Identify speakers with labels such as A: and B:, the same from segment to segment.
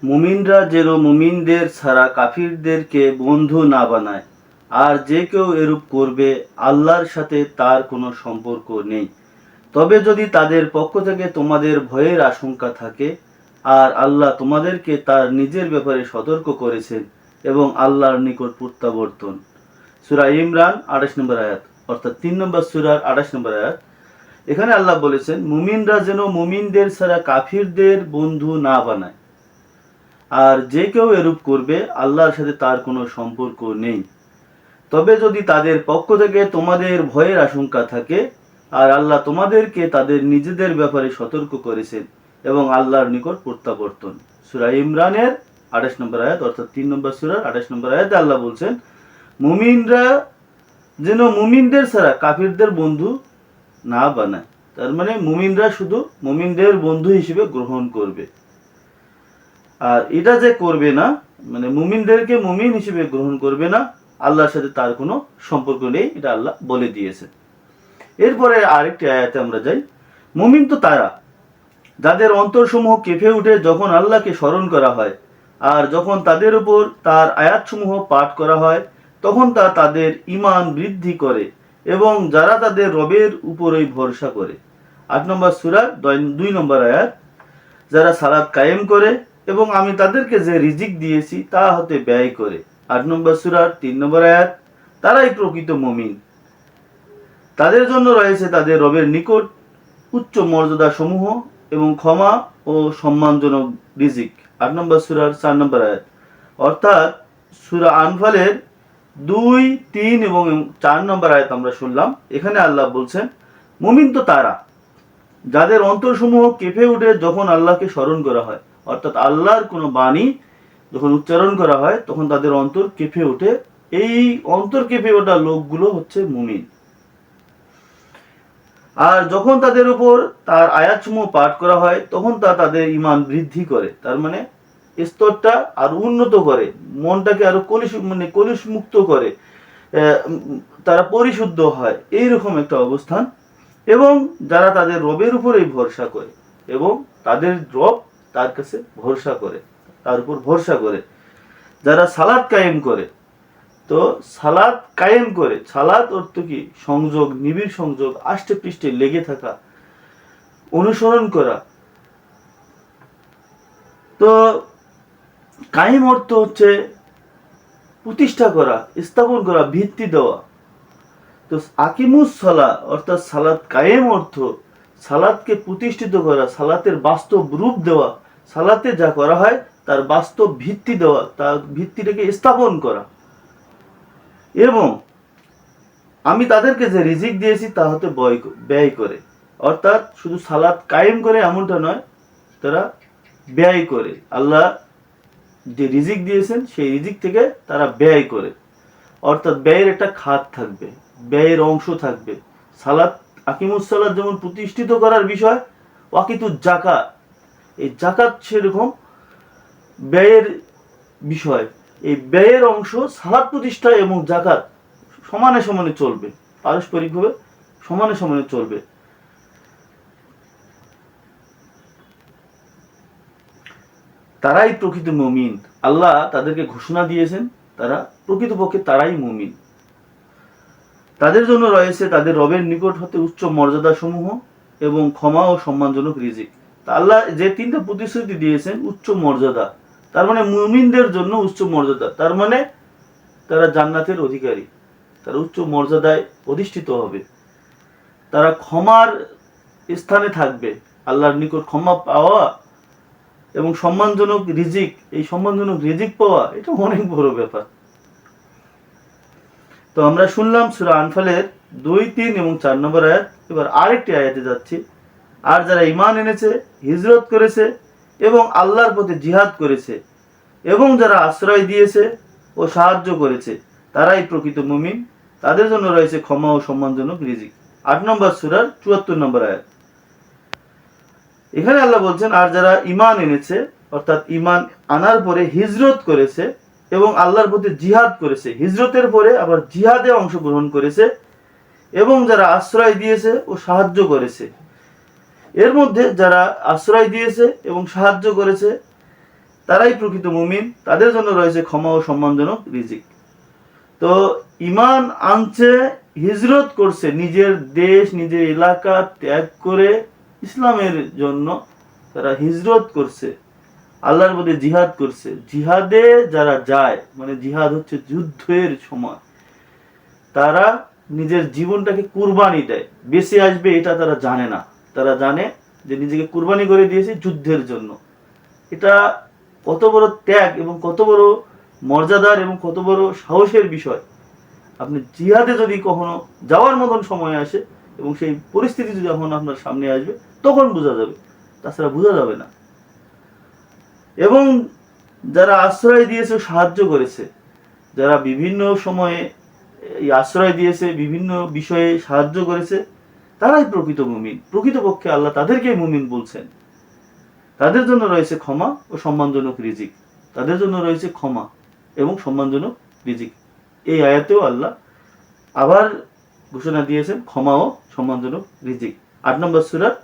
A: মুমিনরা যেন মুমিনদের ছাড়া কাফিরদেরকে বন্ধু না বানায়, আর যে কেউ এরূপ করবে আল্লাহর সাথে তার কোনো সম্পর্ক নেই। তবে যদি তাদের পক্ষ থেকে তোমাদের ভয়ের আশঙ্কা থাকে, আর আল্লাহ তোমাদেরকে তার নিজের ব্যাপারে সতর্ক করেছেন এবং আল্লাহর নিকট প্রত্যাবর্তন। সূরা ইমরান 28 নম্বর আয়াত, অর্থাৎ 3 নম্বর সূরার 28 নম্বর আয়াত। এখানে আল্লাহ বলেছেন মুমিনরা যেন মুমিনদের ছাড়া কাফিরদের বন্ধু না বানায়, আর যে কেউ এরূপ করবে আল্লাহর সাথে তার কোনো সম্পর্ক নেই। তবে যদি তাদের পক্ষ থেকে তোমাদের ভয়ের আশঙ্কা থাকে, আর আল্লাহ তোমাদেরকে তাদের নিজেদের ব্যাপারে সতর্ক করেছেন এবং আল্লাহর নিকট প্রত্যাবর্তন। সূরা ইমরানের 28 নম্বর আয়াত, অর্থাৎ 3 নম্বর সূরার 28 নম্বর আয়াতে আল্লাহ বলছেন মুমিনরা যেন মুমিনদের ছাড়া কাফিরদের বন্ধু না বানায়। তার মানে মুমিনরা শুধু মুমিনদের বন্ধু হিসেবে গ্রহণ করবে, আর এটা যে করবে না, মানে মুমিনদেরকে মুমিন হিসেবে গ্রহণ করবে না, আল্লাহর সাথে তার কোনো সম্পর্ক নেই, এটা আল্লাহ বলে দিয়েছে। এরপরে আরেকটি আয়াতে আমরা যাই। মুমিন তো তারা যাদের অন্তরসমূহ কেঁপে উঠে যখন আল্লাহকে স্মরণ করা হয়, আর যখন তাদের উপর তার আয়াতসমূহ পাঠ করা হয় তখন তা তাদের ঈমান বৃদ্ধি করে, এবং যারা তাদের রবের উপরই ভরসা করে। 8 নম্বর সূরার 2 নম্বর আয়াত। যারা সালাত কায়েম করে এবং আমি তাদেরকে যে রিজিক দিয়েছি তা হতে ব্যয় করে। 8 নম্বর সূরার 3 নম্বর আয়াত। তারাই প্রকৃত মুমিন। তাদের জন্য রয়েছে তাদের রবের নিকট উচ্চ মর্যাদা সমূহ এবং ক্ষমা ও সম্মানজনক রিজিক। 8 নম্বর সূরার 4 নম্বর আয়াত। অর্থাৎ সূরা আনফালের 2, 3 এবং 4 নম্বর আয়াত আমরা শুনলাম। এখানে আল্লাহ বলছেন মুমিন তো তারা যাদের অন্তরসমূহ কেঁপে উঠে যখন আল্লাহকে স্মরণ করা হয়, অর্থাৎ আল্লাহর কোনো বাণী যখন উচ্চারণ করা হয় তখন তাদের অন্তর কেঁপে ওঠে। এই অন্তর কেঁপে ওঠা লোকগুলো হচ্ছে মুমিন। আর যখন তাদের উপর তার আয়াতসমূহ পাঠ করা হয় তখন তা তাদের ঈমান বৃদ্ধি করে, তার মানে স্তরটা আর উন্নত করে, মনটাকে আরো কলুষ মুক্ত করে, তারা পরিশুদ্ধ হয়, এইরকম একটা অবস্থান। এবং যারা তাদের রবের উপরেই ভরসা করে এবং তাদের রব তার কাছে ভরসা করে, তার উপর ভরসা করে। যারা সালাত কায়েম করে, তো সালাত কায়েম করে, সালাত অর্থ কি? সংযোগ, নিবিড় সংযোগ, আষ্টে পৃষ্ঠে লেগে থাকা, অনুসরণ করা। তো কায়েম অর্থ হচ্ছে প্রতিষ্ঠা করা, স্থাপন করা, ভিত্তি দেওয়া। তো আকিমুস সালাহ অর্থাৎ সালাত কায়েম অর্থ সালাতকে প্রতিষ্ঠিত করা, সালাতের বাস্তব রূপ দেওয়া, সালাতে যা করা হয় তার বাস্তব ভিত্তি দেওয়া, তার ভিত্তিটাকে স্থাপন করা। এবং আমি তাদেরকে যে রিজিক দিয়েছি তা হতে ব্যয় করে, অর্থাৎ শুধু সালাত কায়েম করে এমনটা নয়, তারা ব্যয় করে। আল্লাহ যে রিজিক দিয়েছেন সেই রিজিক থেকে তারা ব্যয় করে, অর্থাৎ ব্যয়ের একটা খাত থাকবে, ব্যয়ের অংশ থাকবে। সালাত আকিমুস সালাত যেমন প্রতিষ্ঠিত করার বিষয়, ওয়াকিতুজ যাকাত, এই যাকাত সেরকম ব্যয়ের বিষয়। এই ব্যয়ের অংশ সালাত প্রতিষ্ঠা এবং যাকাত সমানে সমানে চলবে, পারস্পরিকভাবে সমানে সমানে চলবে। তারাই প্রকৃত মুমিন। আল্লাহ তাদেরকে ঘোষণা দিয়েছেন তারা প্রকৃতপক্ষে তারাই মুমিন। তাদের জন্য রয়েছে তাদের রবের নিকট হতে উচ্চ মর্যাদা সমূহ এবং ক্ষমা ও সম্মানজনক রিজিক। আল্লাহ যে 3টা প্রতিশ্রুতি দিয়েছেন, উচ্চ মর্যাদা, তার মানে মুমিনদের জন্য উচ্চ মর্যাদা, তার মানে তারা জান্নাতের অধিকারী, তারা উচ্চ মর্যাদায় অধিষ্ঠিত হবে, তারা ক্ষমার স্থানে থাকবে, আল্লাহর নিকট ক্ষমা পাওয়া এবং সম্মানজনক রিজিক, এই সম্মানজনক রিজিক পাওয়া এটা অনেক বড় ব্যাপার। তো আমরা শুনলাম সূরা আনফালের 2, 3 এবং 4 নম্বর আয়াত। এবার আরেকটি আয়াতে যাচ্ছি। আর যারা ঈমান এনেছে, হিজরত করেছে এবং আল্লাহর পথে জিহাদ করেছে এবং যারা আশ্রয় দিয়েছে ও সাহায্য করেছে তারাই প্রকৃত মুমিন। তাদের জন্য রয়েছে ক্ষমা ও সম্মানজনক রিজিক। 8 নম্বর সূরার 74 নম্বর আয়াত। এখানে আল্লাহ বলছেন আর যারা ঈমান এনেছে, অর্থাৎ ঈমান আনার পরে হিজরত করেছে এবং আল্লাহর পথে জিহাদ করেছে, হিজরতের পরে আবার জিহাদে অংশগ্রহণ করেছে এবং যারা আশ্রয় দিয়েছে ও সাহায্য করেছে। এর মধ্যে যারা আশ্রয় দিয়েছে এবং সাহায্য করেছে তারাই প্রকৃত মুমিন, তাদের জন্য রয়েছে ক্ষমা ও সম্মানজনক রিজিক। তো ঈমান আনছে, হিজরত করছে, নিজের দেশ নিজের এলাকা ত্যাগ করে ইসলামের জন্য তারা হিজরত করছে, আল্লাহর পথে জিহাদ করছে। জিহাদে যারা যায়, মানে জিহাদ হচ্ছে যুদ্ধের সময়, তারা নিজের জীবনটাকে কুরবানি দেয়, বেঁচে আসবে এটা তারা জানে না। তারা জানে যে নিজেকে কুরবানি করে দিয়েছে যুদ্ধের জন্য। এটা কত বড় ত্যাগ এবং কত বড় মর্যাদার এবং কত বড় সাহসের বিষয়। আপনি জিহাদে যদি কখনো যাওয়ার মতন সময় আসে এবং সেই পরিস্থিতি যখন আপনার সামনে আসবে, তখন বোঝা যাবে, তাছাড়া বোঝা যাবে না। এবং যারা আশ্রয় দিয়েছে, সাহায্য করেছে, যারা বিভিন্ন সময়ে এই আশ্রয় দিয়েছে, বিভিন্ন বিষয়ে সাহায্য করেছে, তারাই প্রকৃত মুমিন। প্রকৃতপক্ষে আল্লাহ তাদেরকেই মুমিন বলছেন। তাদের জন্য রয়েছে ক্ষমা ও সম্মানজনক রিজিক। তাদের জন্য রয়েছে ক্ষমা এবং সম্মানজনক রিজিক। এই আয়াতেও আল্লাহ আবার ঘোষণা দিয়েছেন ক্ষমা ও সম্মানজনক রিজিক। ৮ নম্বর সূরার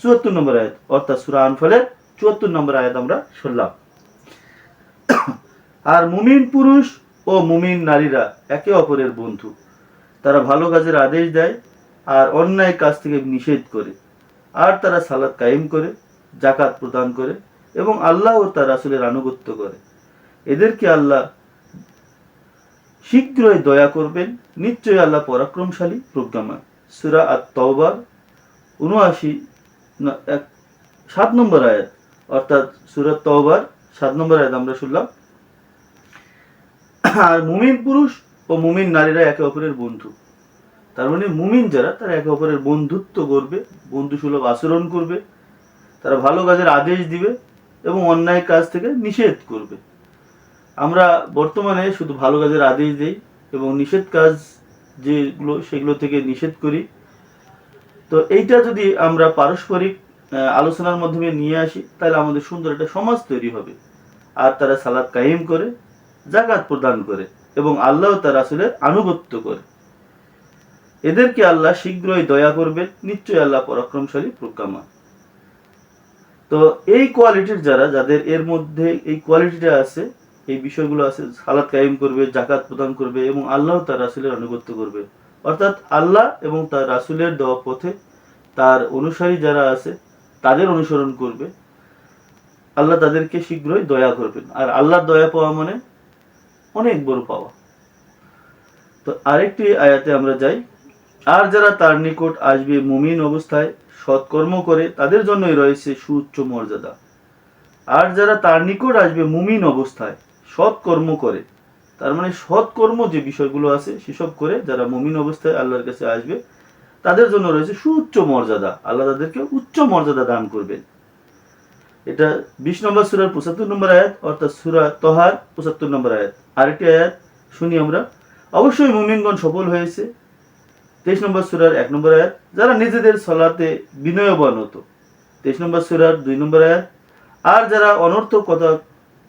A: ৭৪ নম্বর আয়াত, অর্থাৎ সূরা আনফালের ৭৪ নম্বর আয়াত আমরা শুনলাম। আর মুমিন পুরুষ ও মুমিন নারীরা একে অপরের বন্ধু। তারা ভালো কাজের আদেশ দেয় আর অন্যায় কাজ থেকে নিষেধ করে। আর তারা সালাত কায়েম করে, জাকাত প্রদান করে এবং আল্লাহ ও তার রাসূলের আনুগত্য করে। এদেরকে আল্লাহ শীঘ্রই দয়া করবেন, নিশ্চয়ই আল্লাহ পরাক্রমশালী, প্রজ্ঞাময়। সূরা আত-তাওবার ৭ নম্বর আয়াত, অর্থাৎ সূরা তাওবার ৭ নম্বর আয়াত আমরা শুনলাম। আর মুমিন পুরুষ ও মুমিন নারীরা একে অপরের বন্ধু। তার মানে মুমিন যারা, তারা একে অপরের বন্ধুত্ব করবে, বন্ধুসুলভ আচরণ করবে, তারা ভালো কাজের আদেশ দিবে এবং অন্যায় কাজ থেকে নিষেধ করবে। আমরা বর্তমানে শুধু ভালো কাজের আদেশ দিই এবং নিষেধ কাজ যেগুলো সেগুলো থেকে নিষেধ করি। তো এইটা যদি আমরা পারস্পরিক আলোচনার মাধ্যমে নিয়ে আসি, তাহলে আমাদের সুন্দর একটা সমাজ তৈরি হবে। আর তারা সালাত কায়েম করে, জাকাত প্রদান করে এবং আল্লাহ তার রাসূলের আনুগত্য করে। এদেরকে আল্লাহ শীঘ্রই দয়া করবেন, নিশ্চয়ই আল্লাহ পরাক্রমশালী, প্রজ্ঞাময়। তো এই কোয়ালিটির যারা, যাদের এর মধ্যে এই কোয়ালিটিটা আছে, এই বিষয়গুলো আছে, সালাত কায়েম করবে, জাকাত প্রদান করবে এবং আল্লাহ তার রাসূলের আনুগত্য করবে, অর্থাৎ আল্লাহ এবং তার রাসূলের দেওয়া পথে তার অনুসারী যারা আছে তাদের অনুসরণ করবে, আল্লাহ তাদেরকে শীঘ্রই দয়া করবেন। আর আল্লাহর দয়া পাওয়া মানে অনেক বড় পাওয়া। তো আরেকটি আয়াতে আমরা যাই। আর যারা তার নিকট আসবে মুমিন অবস্থায়, সৎকর্ম করে, তাদের জন্যই রয়েছে সুউচ্চ মর্যাদা। আর যারা তার নিকট আসবে মুমিন অবস্থায়, সৎকর্ম করে, তার মানে সৎকর্ম যে বিষয়গুলো আছে সেসব করে যারা মুমিন অবস্থায় আল্লাহর কাছে আসবে, তাদের জন্য রয়েছে সুউচ্চ মর্যাদা। আল্লাহ তাদেরকে উচ্চ মর্যাদা দান করবেন। এটা ২০ নম্বর সূরার ৭৫ নম্বর আয়াত, অর্থাৎ সূরা তহার ৭৫ নম্বর আয়াত। আরেকটি আয়াত শুনি আমরা। অবশ্যই মুমিনগণ সফল হয়েছে, ২৩ নম্বর সূরার ১ নম্বর আয়াত। যারা নিজেদের সালাতে বিনয়বান হতো, ২৩ নম্বর সূরার ২ নম্বর আয়াত। আর যারা অনর্থক কথা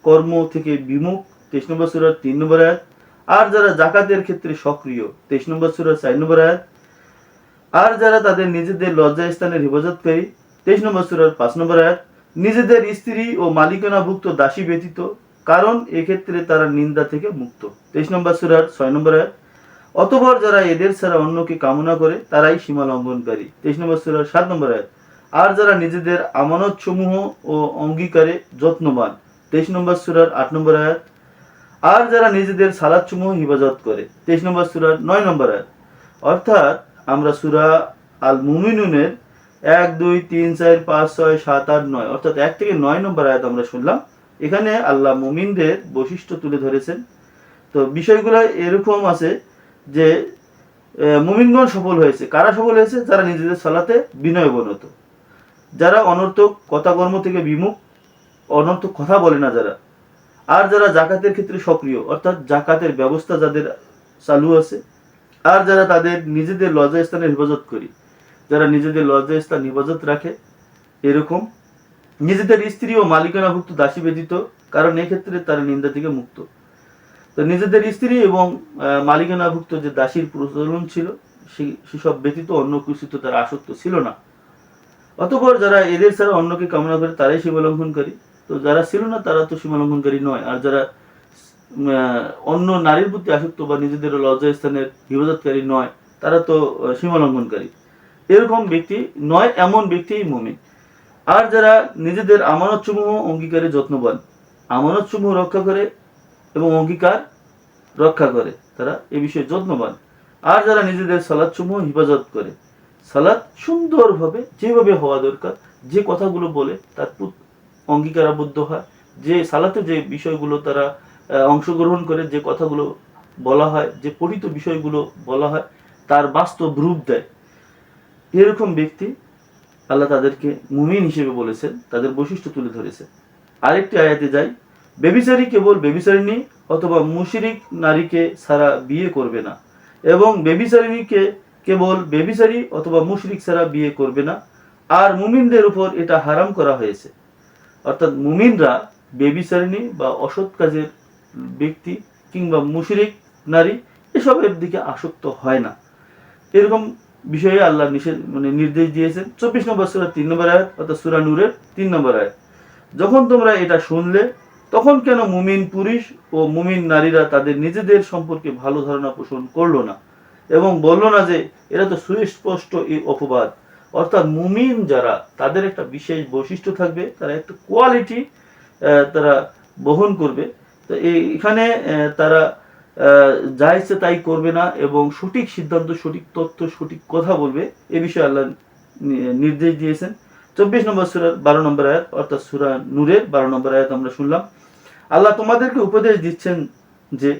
A: কর্ম থেকে বিমুখ, ২৩ নম্বর সূরার ৩ নম্বর আয়াত। আর যারা জাকাতের ক্ষেত্রে সক্রিয়, ২৩ নম্বর সূরার ৪ নম্বর আয়াত। আর যারা তাদের নিজেদের লজ্জাস্থানের হেফাজতকারী, ২৩ নম্বর সূরার ৫ নম্বর আয়াত। নিজেদের স্ত্রী ও মালিকানাভুক্ত দাসী ব্যতীত, কারণ এক্ষেত্রে তারা নিন্দা থেকে মুক্ত, ২৩ নম্বর সূরার ৬ নম্বর আয়াত। অতঃপর যারা এদের ছাড়া অন্যকে কামনা করে, তারাই সীমা লঙ্ঘনকারী, ২৩ নম্বর সূরার ৭ নম্বর আয়াত। আর যারা নিজেদের আমানত সমূহ ও অঙ্গীকারে যত্নবান, ২৩ নম্বর সূরার ৮ নম্বর আয়াত। আর যারা নিজেদের সালাত সমূহ হিফাজত করে, ২৩ নম্বর সূরার ৯ নম্বর আয়াত। অর্থাৎ আমরা সূরা আল মুমিনুনের ১, ২, ৩, ৪, ৫, ৬, ৭, ৮, ৯ অর্থাৎ ১ থেকে ৯ নম্বর আয়াত আমরা শুনলাম। এখানে আল্লাহ মুমিনদের বৈশিষ্ট্য তুলে ধরেছেন। তো বিষয়গুলো এরকম আছে যে মুমিনগণ সফল হয়েছে। কারা সফল হয়েছে? যারা নিজেদের সালাতে বিনয়বনত, যারা অনর্থক কথাকর্ম থেকে বিমুখ, অনর্থক কথা বলে না যারা, আর যারা জাকাতের ক্ষেত্রে সক্রিয়, অর্থাৎ জাকাতের ব্যবস্থা যাদের চালু আছে, আর যারা তাদের নিজেদের লজ্জাস্থানের হেফাজত করি, যারা নিজেদের লজ্জাস্থান হেফাজত রাখে, এরকম নিজেদের স্ত্রী ও মালিকানাভুক্ত দাসী ব্যতীত, কারণ এক্ষেত্রে তারা নিন্দা থেকে মুক্ত। তো নিজেদের স্ত্রী এবং মালিকানাভুক্ত যে দাসীর প্রচলন ছিল, সেসব ব্যতীত অন্য কিছুতে তারা আসক্ত ছিল না। অতঃপর যারা এদের ছাড়া অন্যকে কামনা করে, তারাই সীমা লঙ্ঘনকারী। তো তো যারা ছিল না তারা তো সীমা লঙ্ঘনকারী নয়। আর যারা অন্য নারীর প্রতি আসক্ত বা নিজেদের লজ্জা স্থানের হিফাজতকারী নয়, তারা তো সীমা লঙ্ঘনকারী। এরকম ব্যক্তি নয়, এমন ব্যক্তিই মুমিন। আর যারা নিজেদের আমানতসমূহ অঙ্গীকারে যত্নবান, আমানতসমূহ রক্ষা করে এবং অঙ্গীকার রক্ষা করে, তারা এ বিষয়ে যত্নবান। আর যারা নিজেদের সালাতসমূহ হিফাজত করে, সালাত সুন্দরভাবে যেভাবে হওয়া দরকার, যে কথাগুলো বলে তার অঙ্গীকারাবদ্ধ হয়, যে সালাতে যে বিষয়গুলো তারা অংশগ্রহণ করে, যে কথাগুলো বলা হয়, যে পঠিত বিষয়গুলো বলা হয়, তার বাস্তব রূপ দেয়, এরকম ব্যক্তি আল্লাহ তাদেরকে মুমিন হিসেবে বলেছেন, তাদের বৈশিষ্ট্য তুলে ধরেছে। আরেকটি আয়াতে যাই, বেবিচারী কেবল বেবিচারিণী অথবা মুশরিক নারীকে ছাড়া বিয়ে করবে না, এবং বেবিচারিণীকে কেবল বেবিচারী অথবা মুশরিক ছাড়া বিয়ে করবে না। আর মুমিনদের উপর এটা হারাম করা হয়েছে। অর্থাৎ মুমিনরা বেবিচারিণী বা অসৎ কাজের ব্যক্তি কিংবা মুশরিক নারী এসবের দিকে আসক্ত হয় না, এরকম বিষয়ে আল্লাহ নির্দেশ দিয়েছেন। 24 নম্বর সূরা 3 নম্বর আয়াত, অর্থাৎ সূরা নূরের 3 নম্বর আয়াত। যখন তোমরা এটা শুনলে তখন কেন মুমিন পুরুষ ও মুমিন নারীরা তাদের নিজেদের সম্পর্কে ভালো ধারণা পোষণ করলো না এবং বলল না যে এরা তো সুস্পষ্ট এই অপবাদ। অর্থাৎ মুমিন যারা, তাদের একটা বিশেষ বৈশিষ্ট্য থাকবে, তারা একটা কোয়ালিটি তারা বহন করবে। তো এখানে তারা যা ইচ্ছে তাই করবে না এবং সঠিক সিদ্ধান্ত, সঠিক তথ্য, সঠিক কথা বলবে, এ বিষয়ে আল্লাহ নির্দেশ দিয়েছেন। 24 নম্বর সূরার 12 নম্বর আয়াত, অর্থাৎ সূরা নূরের 12 নম্বর আয়াত আমরা শুনলাম। আল্লাহ তোমাদেরকে উপদেশ দিচ্ছেন যে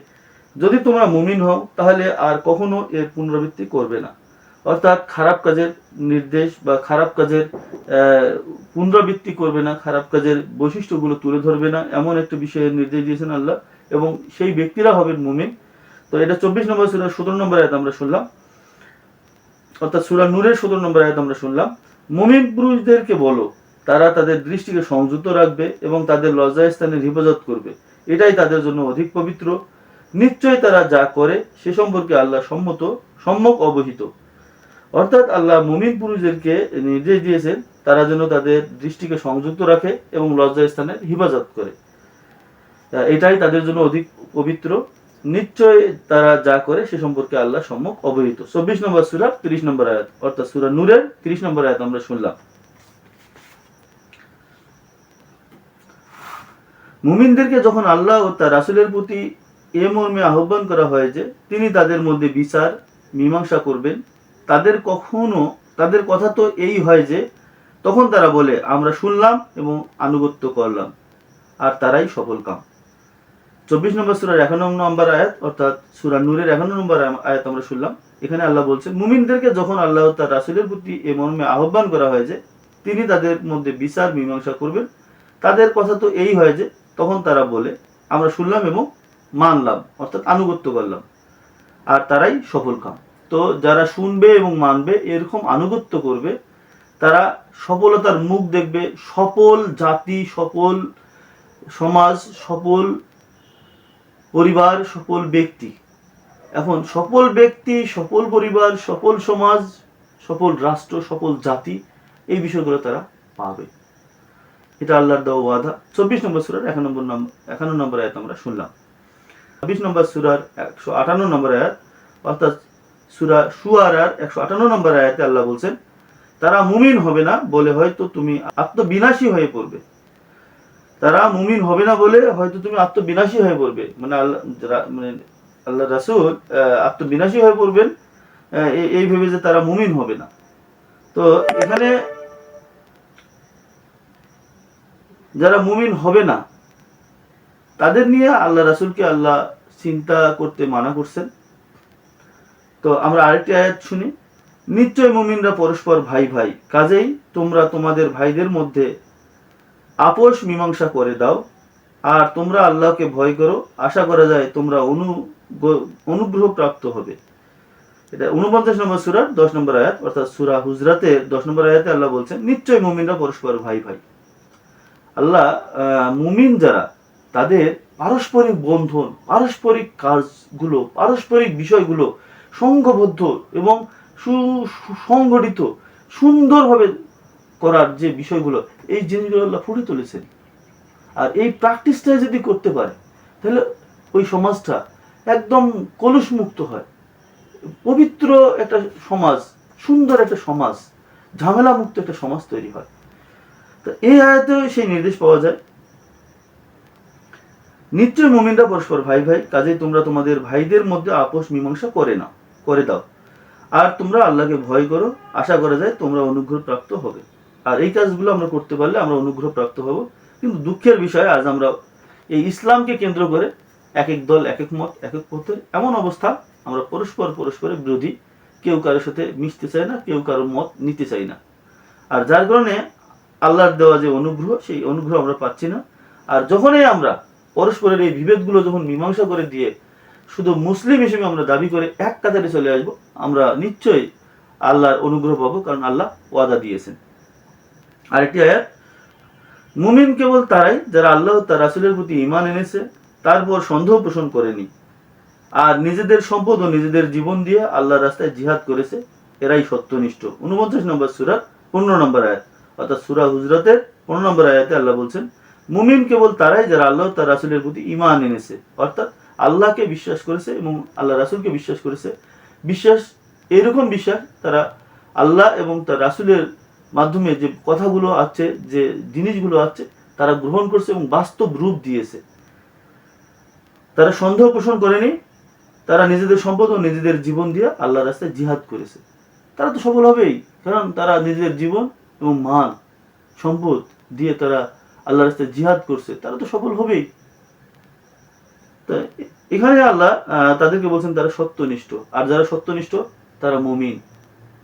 A: যদি তোমরা মুমিন হও তাহলে আর কখনো এর পুনরাবৃত্তি করবে না। অর্থাৎ খারাপ কাজের নির্দেশ বা খারাপ কাজের পুনরাবৃত্তি করবে না, খারাপ কাজের বৈশিষ্ট্যগুলো তুলে ধরবে না, এমন একটা বিষয়ের নির্দেশ দিয়েছেন আল্লাহ, এবং সেই ব্যক্তিরা হবেন মুমিন। তো এটা 24 নম্বর সূরার 17 নম্বর আয়াত আমরা শুনলাম, অর্থাৎ সূরা নূরের 17 নম্বর আয়াত আমরা শুনলাম। মুমিন পুরুষদেরকে বলো তারা তাদের দৃষ্টিকে সংযুক্ত রাখবে এবং তাদের লজ্জাস্থানের হেফাজত করবে, এটাই তাদের জন্য অধিক পবিত্র। নিশ্চয় তারা যা করে সে সম্পর্কে আল্লাহ সম্যক অবহিত। অর্থাৎ আল্লাহ মুমিন পুরুষদেরকে নির্দেশ দিয়েছেন তারা যেন তাদের দৃষ্টিকে সংযুক্ত রাখে এবং লজ্জাস্থানের হেফাজত করে, এটাই তাদের জন্য অধিক পবিত্র। নিশ্চয় তারা যা করে সে সম্পর্কে আল্লাহ সম্যক অবহিত। 24 নম্বর সূরা 30 নম্বর আয়াত, অর্থাৎ সূরা নূরের 30 নম্বর আয়াত আমরা শুনলাম। মুমিনদেরকে যখন আল্লাহ ও তার রাসূলের প্রতি এ মর্মে আহ্বান করা হয় যে তিনি তাদের মধ্যে বিচার মীমাংসা করবেন, তাদের কথা তো এই হয় যে তখন তারা বলে আমরা শুনলাম এবং আনুগত্য করলাম, আর তারাই সফল কাম। 24 নম্বর সূরার 51 নম্বর আয়াত, অর্থাৎ সূরা নূরের 51 নম্বর আয়াত আমরা শুনলাম। এখানে আল্লাহ বলছেন মুমিনদেরকে যখন আল্লাহ ও তার রাসূলের প্রতি এ মর্মে আহ্বান করা হয় যে তিনি তাদের মধ্যে বিচার মীমাংসা করবেন, তাদের কথা তো এই হয় যে তখন তারা বলে আমরা শুনলাম এবং মানলাম, অর্থাৎ আনুগত্য করলাম, আর তারাই সফল কাম। তো যারা শুনবে এবং মানবে, এরকম আনুগত্য করবে, তারা সফলতার মুখ দেখবে। সফল জাতি, সফল সমাজ, সফল পরিবার, সফল ব্যক্তি। এখন সফল ব্যক্তি, সফল পরিবার, সফল সমাজ, সফল রাষ্ট্র, সফল জাতি, এই বিষয়গুলো তারা পাবে, এটা আল্লাহর দেওয়া ওয়াদা। 24 নম্বর সূরার 51 নম্বর আয়াত আমরা শুনলাম। 26 নম্বর সূরার 158 নম্বর আয়াত, অর্থাৎ সূরা শুআরার 158 নম্বর আয়াতে আল্লাহ বলছেন তারা মুমিন হবে না বলে হয়তো তুমি আত্মবিনাশী হয়ে পড়বে। তারা মুমিন হবে না বলে হয়তো তুমি আত্মবিনাশী হয়ে পড়বে, মানে আল্লাহ রাসূল আত্মবিনাশী হয়ে পড়বেন এই ভেবে যে তারা মুমিন হবে না। তো এখানে যারা মুমিন হবে না তাদের নিয়ে আল্লাহ রাসূলকে আল্লাহ চিন্তা করতে মানা করছেন। তো আমরা আরেকটি আয়াত শুনি, নিশ্চয় মুমিনরা পরস্পর ভাই ভাই, কাজেই তোমরা তোমাদের ভাইদের মধ্যে আপোষ মীমাংসা করে দাও, আর তোমরা আল্লাহকে ভয় করো, আশা করা যায় তোমরা অনুগ্রহ প্রাপ্ত হবে। এটা 49 নম্বর সূরার 10 নম্বর আয়াত, অর্থাৎ সূরা হুজরাতের 10 নম্বর আয়াতে আল্লাহ বলছেন নিশ্চয় মুমিনরা পরস্পর ভাই ভাই। আল্লাহ মুমিন যারা, তাদের পারস্পরিক বন্ধন, পারস্পরিক কাজগুলো, পারস্পরিক বিষয়গুলো সংঘবদ্ধ এবং সুসংগঠিত সুন্দরভাবে করার যে বিষয়গুলো, এই জিনিসগুলো আল্লাহ ফুটে তুলেছেন। আর এই প্র্যাকটিসটা যদি করতে পারে তাহলে ওই সমাজটা একদম কলুষমুক্ত হয়, পবিত্র একটা সমাজ, সুন্দর একটা সমাজ, ঝামেলা মুক্ত একটা সমাজ তৈরি হয়। তো এই আয়াতেও সেই নির্দেশ পাওয়া যায়, নিশ্চয় মুমিনরা পরস্পর ভাই ভাই, কাজেই তোমরা তোমাদের ভাইদের মধ্যে আপোষ মীমাংসা করে দাও, আর তোমরা আল্লাহকে ভয় করো, আশা করা যায় তোমরা অনুগ্রহ প্রাপ্ত হবে। আর এই কাজগুলো আমরা করতে পারলে আমরা অনুগ্রহ প্রাপ্ত হব। কিন্তু দুঃখের বিষয়, আজ আমরা এই ইসলামকে কেন্দ্র করে এক এক দল, এক এক মত, এক এক পথের এমন অবস্থা, আমরা পরস্পরের বিরোধী, কেউ কারোর সাথে মিশতে চায় না, কেউ কারোর মত নিতে চাই না। আর যার কারণে আল্লাহর দেওয়া যে অনুগ্রহ, সেই অনুগ্রহ আমরা পাচ্ছি না। আর যখনই আমরা পরস্পরের এই বিভেদগুলো যখন মীমাংসা করে দিয়ে শুধু মুসলিম হিসেবে আমরা দাবি করে এক কাতারে চলে আসব, আমরা নিশ্চয়ই আল্লাহর অনুগ্রহ পাবো, কারণ আল্লাহ ওয়াদা দিয়েছেন। আরেকটি আয়াত, মুমিন কেবল তারাই যারা আল্লাহ তার রাসূলের প্রতি ঈমান এনেছে, তারপর সন্দেহ পোষণ করেনি, আর নিজেদের সম্পদ ও নিজেদের জীবন দিয়ে আল্লাহর রাস্তায় জিহাদ করেছে, এরাই সত্যনিষ্ঠ। 49 নম্বর সূরা 15 নম্বর আয়াত, অর্থাৎ সূরা হুজরাতের 15 নম্বর আয়াতে আল্লাহ বলছেন, মুমিন কেবল তারাই যারা আল্লাহ তার রাসূলের প্রতি ঈমান এনেছে, অর্থাৎ আল্লাহকে বিশ্বাস করেছে এবং আল্লাহ রাসূলকে বিশ্বাস করেছে। এরকম বিশ্বাস তারা আল্লাহ এবং তার রাসূলের মাধ্যমে যে কথাগুলো আছে, যে জিনিসগুলো আছে, তারা গ্রহণ করছে এবং বাস্তব রূপ দিয়েছে। তারা সন্দেহ পোষণ করেনি, তারা নিজেদের সম্পদ ও নিজেদের জীবন দিয়ে আল্লাহর রাস্তায় জিহাদ করেছে। তারা তো সফল হবেই, কারণ তারা নিজেদের জীবন এবং মান সম্পদ দিয়ে তারা আল্লাহর রাস্তায় জিহাদ করছে, তারা তো সফল হবেই। তো এখানে আল্লাহ তাদেরকে বলছেন তারা সত্যনিষ্ঠ। আর যারা সত্যনিষ্ঠ তারা মুমিন।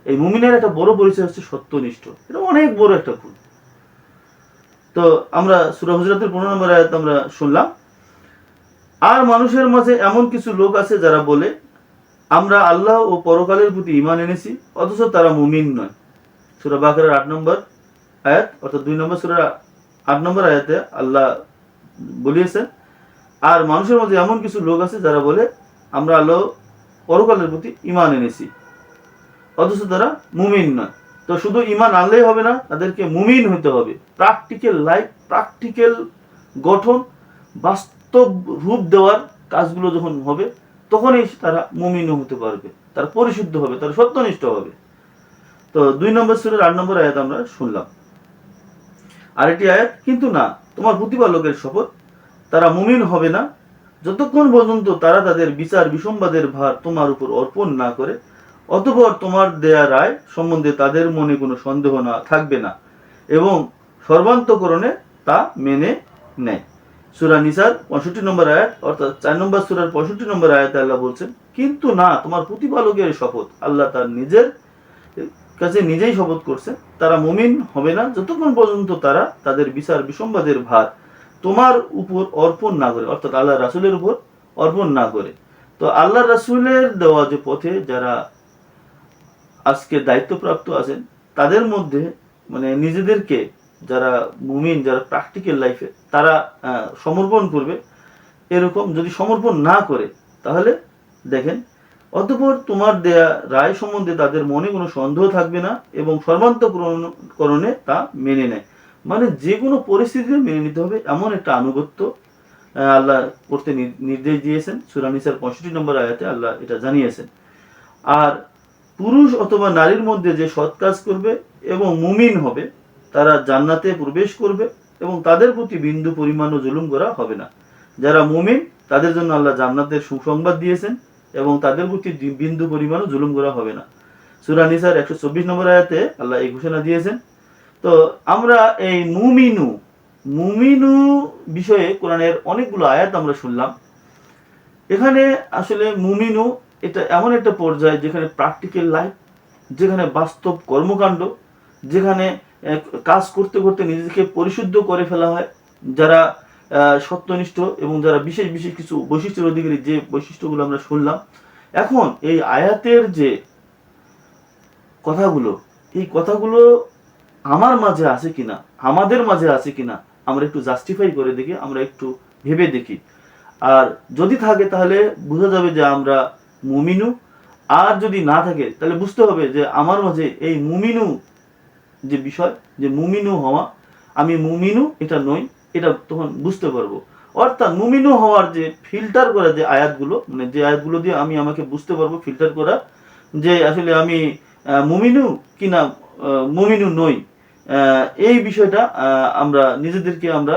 A: এই মুমিনের একটা বড় পরিচয় হচ্ছে সত্যনিষ্ঠ। এটা অনেক বড় একটা গুণ। তো আমরা সূরা হুজরাতের 15 নম্বর আয়াত আমরা শুনলাম, আর মানুষের মাঝে এমন কিছু লোক আছে যারা বলে আমরা আল্লাহ ও পরকালের প্রতি ঈমান এনেছি, অথচ তারা মুমিন নয়। সূরা বাকারার 8 নম্বর আয়াত, অর্থাৎ 2 নম্বর সূরা 8 নম্বর আয়াতে আল্লাহ বলিয়েছেন, আর মানুষের মধ্যে এমন কিছু লোক আছে যারা বলে আমরা আল্লাহ পরকালের প্রতি ঈমান এনেছি, অথচ তারা মুমিন নয়। তো শুধু ঈমান আনলেই হবে না, তাদেরকে মুমিন হতে হবে। প্র্যাকটিক্যাল লাইফ, প্র্যাকটিক্যাল গঠন, বাস্তব রূপ দেওয়ার কাজগুলো যখন হবে, তখনই তারা মুমিনও হতে পারবে, তারা পরিশুদ্ধ হবে, তারা সত্যনিষ্ঠ হবে। তো 2 নম্বর সূরার 8 নম্বর আয়াত আমরা শুনলাম। আরেকটি আয়াত, কিন্তু না, তোমার প্রতিপালকের শপথ, তারা মুমিন হবে না যতক্ষণ পর্যন্ত তারা তাদের বিচার বিসম্বাদের ভার তোমার উপর অর্পণ না করে, অতঃপর তোমার দেয়া রায় সম্বন্ধে তাদের মনে কোনো সন্দেহ না থাকবে না এবং সর্বান্তকরণে তা মেনে নেয়। সূরা নিসার 65 নম্বর আয়াত, অর্থাৎ 4 নম্বর সূরার 65 নম্বর আয়াতে আল্লাহ বলছেন, কিন্তু না, তোমার প্রতিপালকের শপথ, আল্লাহ তার নিজের কাছে নিজেই শপথ করছে, তারা মুমিন হবে না যতক্ষণ পর্যন্ত তারা তাদের বিচার বিসম্বাদের ভার তোমার উপর অর্পণ না করে, অর্থাৎ আল্লাহ রাসূলের উপর অর্পণ না করে। তো আল্লাহ রাসূলের দেওয়া যে পথে যারা আজকে দায়িত্বপ্রাপ্ত আছেন, তাদের মধ্যে মানে নিজেদেরকে, যারা মুমিন, যারা প্র্যাকটিক্যাল লাইফে তারা সমর্পণ করবে, এরকম যদি সমর্পণ না করে, তাহলে দেখেন, অতঃপর তোমার দেয়া রায় সম্বন্ধে তাদের মনে কোনো সন্দেহ থাকবে না এবং সর্বান্তকরণে তা মেনে নেয়। মানে যে কোনো পরিস্থিতিতে মেনে নিতে হবে, এমন একটা আনুগত্য আল্লাহ করতে নির্দেশ দিয়েছেন। সূরা নিসার 65 নম্বর আয়াতে আল্লাহ এটা জানিয়েছেন। আর পুরুষ অথবা নারীর মধ্যে যে সৎ কাজ করবে এবং মুমিন হবে, তারা জান্নাতে প্রবেশ করবে এবং তাদের প্রতি বিন্দু পরিমাণও জুলুম করা হবে না। যারা মুমিন তাদের জন্য আল্লাহ জান্নাতের সুসংবাদ দিয়েছেন এবং তাদের প্রতি বিন্দু পরিমাণও জুলুম করা হবে না। সূরা নিসার 124 নম্বর আয়াতে আল্লাহ এই ঘোষণা দিয়েছেন। তো আমরা এই মুমিনু বিষয়ে কোরআনের অনেকগুলো আয়াত আমরা শুনলাম। এখানে আসলে মুমিনু এটা এমন একটা পর্যায় যেখানে প্র্যাকটিক্যাল লাইফ, যেখানে বাস্তব কর্মকাণ্ড, যেখানে কাজ করতে করতে নিজেকে পরিশুদ্ধ করে ফেলা হয়, যারা সত্যনিষ্ঠ এবং যারা বিশেষ বিশেষ কিছু বৈশিষ্ট্যের অধিকারী, যে বৈশিষ্ট্যগুলো আমরা শুনলাম। এখন এই আয়াতের যে কথাগুলো, এই কথাগুলো আমার মাঝে আছে কিনা, আমাদের মাঝে আছে কিনা, আমরা একটু জাস্টিফাই করে দেখি, আমরা একটু ভেবে দেখি। আর যদি থাকে তাহলে বোঝা যাবে যে আমরা মুমিনু, আর যদি না থাকে তাহলে বুঝতে হবে যে আমার মাঝে এই মুমিনু যে বিষয়, যে মুমিনু হওয়া, আমি মুমিনু এটা নই, এটা তখন বুঝতে পারবো। অর্থাৎ মুমিনু হওয়ার যে ফিল্টার করা যে আয়াতগুলো, মানে যে আয়াতগুলো দিয়ে আমি আমাকে বুঝতে পারবো, ফিল্টার করা যে আসলে আমি মুমিনু কিনা মুমিনু নই, এই বিষয়টা আমরা নিজেদেরকে আমরা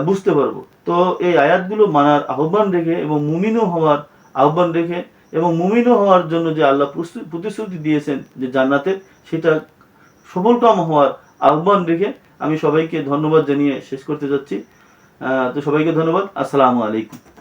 A: বুঝতে পারবো। তো এই আয়াতগুলো মানার আহ্বান রেখে এবং মুমিনু হওয়ার আহ্বান রেখে এবং মুমিনু হওয়ার জন্য যে আল্লাহ প্রতিশ্রুতি দিয়েছেন যে জান্নাতে, সেটা সফলকাম হওয়ার আহ্বান রেখে আমি সবাইকে ধন্যবাদ জানিয়ে শেষ করতে যাচ্ছি। তো সবাইকে ধন্যবাদ। আসসালামু আলাইকুম।